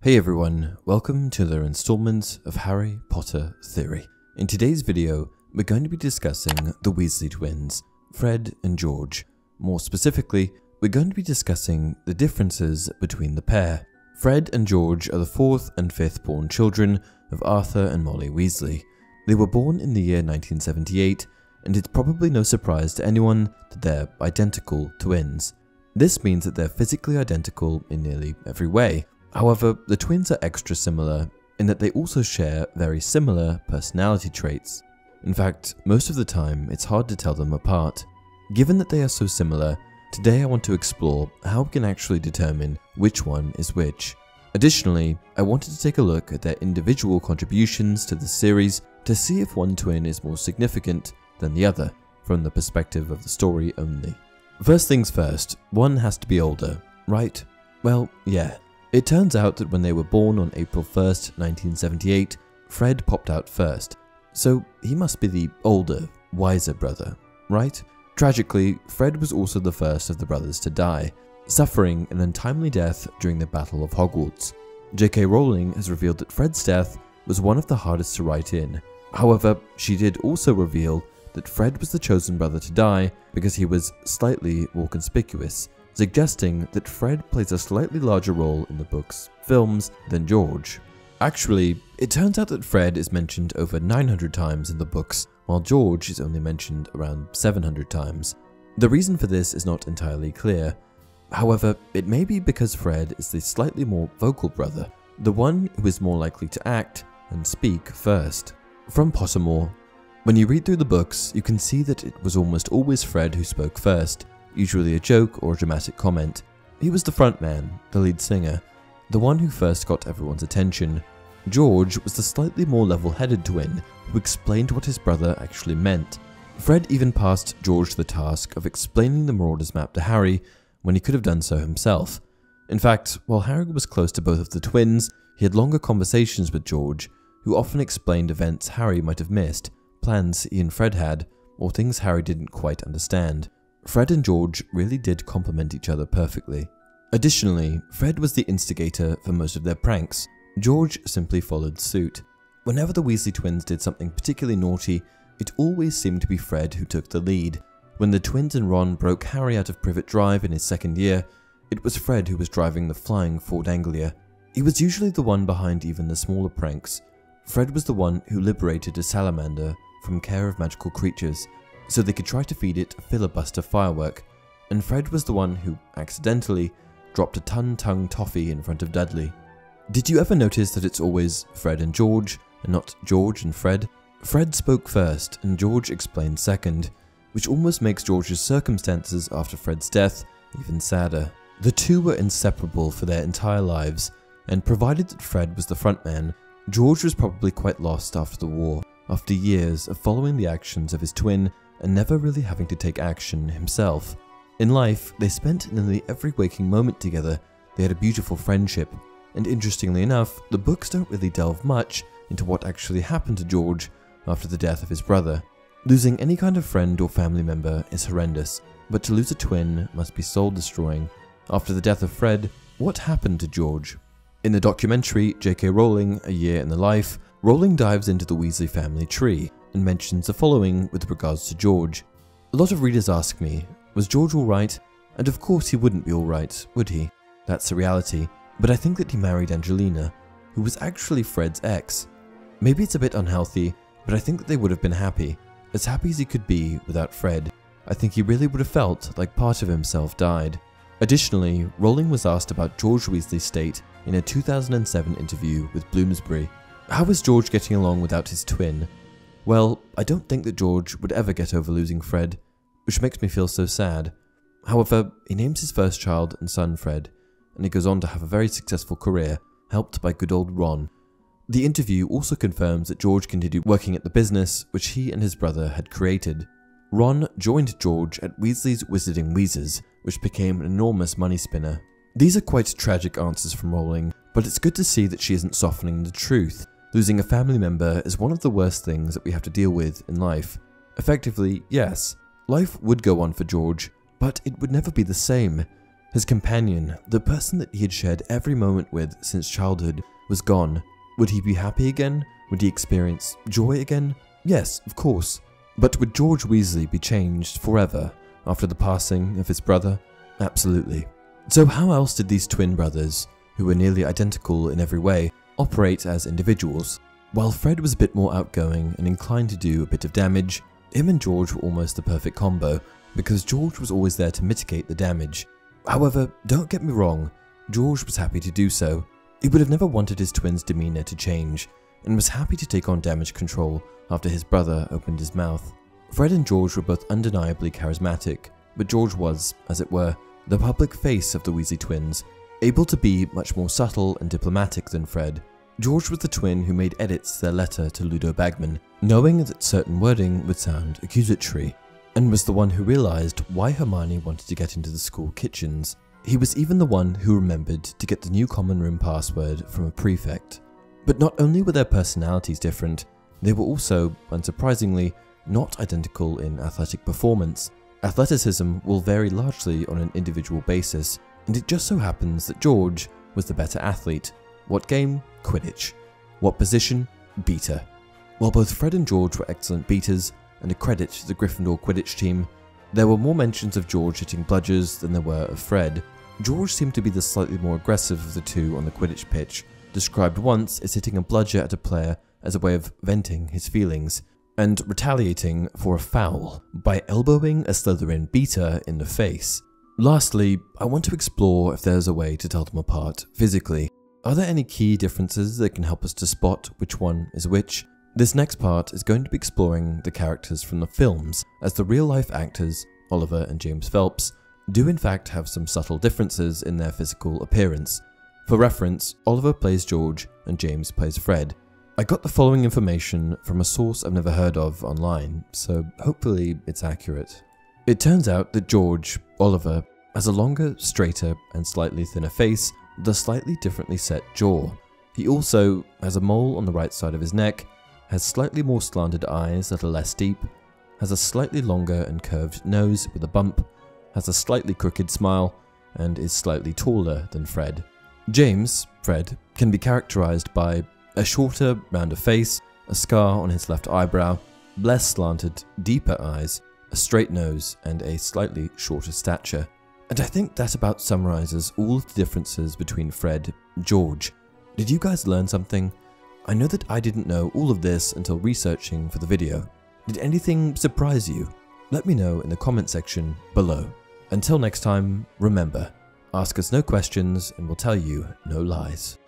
Hey everyone, welcome to the installment of Harry Potter Theory. In today's video, we're going to be discussing the Weasley twins, Fred and George. More specifically, we're going to be discussing the differences between the pair. Fred and George are the fourth and fifth born children of Arthur and Molly Weasley. They were born in the year 1978, and it's probably no surprise to anyone that they're identical twins. This means that they're physically identical in nearly every way. However, the twins are extra similar in that they also share very similar personality traits. In fact, most of the time, it's hard to tell them apart. Given that they are so similar, today I want to explore how we can actually determine which one is which. Additionally, I wanted to take a look at their individual contributions to the series to see if one twin is more significant than the other, from the perspective of the story only. First things first, one has to be older, right? Well, yeah. It turns out that when they were born on April 1st, 1978, Fred popped out first, so he must be the older, wiser brother, right? Tragically, Fred was also the first of the brothers to die, suffering an untimely death during the Battle of Hogwarts. J.K. Rowling has revealed that Fred's death was one of the hardest to write in. However, she did also reveal that Fred was the chosen brother to die because he was slightly more conspicuous, suggesting that Fred plays a slightly larger role in the book's films than George. Actually, it turns out that Fred is mentioned over 900 times in the books, while George is only mentioned around 700 times. The reason for this is not entirely clear. However, it may be because Fred is the slightly more vocal brother, the one who is more likely to act and speak first. From Pottermore, when you read through the books, you can see that it was almost always Fred who spoke first, usually a joke or a dramatic comment. He was the front man, the lead singer, the one who first got everyone's attention. George was the slightly more level-headed twin who explained what his brother actually meant. Fred even passed George the task of explaining the Marauders map to Harry when he could have done so himself. In fact, while Harry was close to both of the twins, he had longer conversations with George, who often explained events Harry might have missed, plans he and Fred had, or things Harry didn't quite understand. Fred and George really did complement each other perfectly. Additionally, Fred was the instigator for most of their pranks. George simply followed suit. Whenever the Weasley twins did something particularly naughty, it always seemed to be Fred who took the lead. When the twins and Ron broke Harry out of Privet Drive in his second year, it was Fred who was driving the flying Ford Anglia. He was usually the one behind even the smaller pranks. Fred was the one who liberated a salamander from care of magical creatures, so they could try to feed it a filibuster firework, and Fred was the one who, accidentally, dropped a ton-tongue toffee in front of Dudley. Did you ever notice that it's always Fred and George, and not George and Fred? Fred spoke first, and George explained second, which almost makes George's circumstances after Fred's death even sadder. The two were inseparable for their entire lives, and provided that Fred was the frontman, George was probably quite lost after the war, after years of following the actions of his twin and never really having to take action himself. In life, they spent nearly every waking moment together. They had a beautiful friendship, and interestingly enough, the books don't really delve much into what actually happened to George after the death of his brother. Losing any kind of friend or family member is horrendous, but to lose a twin must be soul-destroying. After the death of Fred, what happened to George? In the documentary J.K. Rowling, A Year in the Life, Rowling dives into the Weasley family tree and mentions the following with regards to George. A lot of readers ask me, was George alright? And of course he wouldn't be alright, would he? That's the reality, but I think that he married Angelina, who was actually Fred's ex. Maybe it's a bit unhealthy, but I think that they would have been happy as he could be without Fred. I think he really would have felt like part of himself died. Additionally, Rowling was asked about George Weasley's state in a 2007 interview with Bloomsbury. How is George getting along without his twin? Well, I don't think that George would ever get over losing Fred, which makes me feel so sad. However, he names his first child and son Fred, and he goes on to have a very successful career, helped by good old Ron. The interview also confirms that George continued working at the business which he and his brother had created. Ron joined George at Weasley's Wizarding Wheezers, which became an enormous money spinner. These are quite tragic answers from Rowling, but it's good to see that she isn't softening the truth. Losing a family member is one of the worst things that we have to deal with in life. Effectively, yes, life would go on for George, but it would never be the same. His companion, the person that he had shared every moment with since childhood, was gone. Would he be happy again? Would he experience joy again? Yes, of course. But would George Weasley be changed forever after the passing of his brother? Absolutely. So how else did these twin brothers, who were nearly identical in every way, operate as individuals? While Fred was a bit more outgoing and inclined to do a bit of damage, him and George were almost the perfect combo, because George was always there to mitigate the damage. However, don't get me wrong, George was happy to do so. He would have never wanted his twin's demeanour to change, and was happy to take on damage control after his brother opened his mouth. Fred and George were both undeniably charismatic, but George was, as it were, the public face of the Weasley twins, able to be much more subtle and diplomatic than Fred. George was the twin who made edits to their letter to Ludo Bagman, knowing that certain wording would sound accusatory, and was the one who realised why Hermione wanted to get into the school kitchens. He was even the one who remembered to get the new common room password from a prefect. But not only were their personalities different, they were also, unsurprisingly, not identical in athletic performance. Athleticism will vary largely on an individual basis, and it just so happens that George was the better athlete. What game? Quidditch. What position? Beater. While both Fred and George were excellent beaters, and a credit to the Gryffindor Quidditch team, there were more mentions of George hitting bludgers than there were of Fred. George seemed to be the slightly more aggressive of the two on the Quidditch pitch, described once as hitting a bludger at a player as a way of venting his feelings, and retaliating for a foul by elbowing a Slytherin beater in the face. Lastly, I want to explore if there's a way to tell them apart physically. Are there any key differences that can help us to spot which one is which? This next part is going to be exploring the characters from the films, as the real-life actors, Oliver and James Phelps, do in fact have some subtle differences in their physical appearance. For reference, Oliver plays George and James plays Fred. I got the following information from a source I've never heard of online, so hopefully it's accurate. It turns out that George, Oliver, has a longer, straighter, and slightly thinner face with a slightly differently set jaw. He also has a mole on the right side of his neck, has slightly more slanted eyes that are less deep, has a slightly longer and curved nose with a bump, has a slightly crooked smile, and is slightly taller than Fred. James, Fred, can be characterized by a shorter, rounder face, a scar on his left eyebrow, less slanted, deeper eyes, a straight nose, and a slightly shorter stature. And I think that about summarizes all of the differences between Fred and George. Did you guys learn something? I know that I didn't know all of this until researching for the video. Did anything surprise you? Let me know in the comment section below. Until next time, remember, ask us no questions and we'll tell you no lies.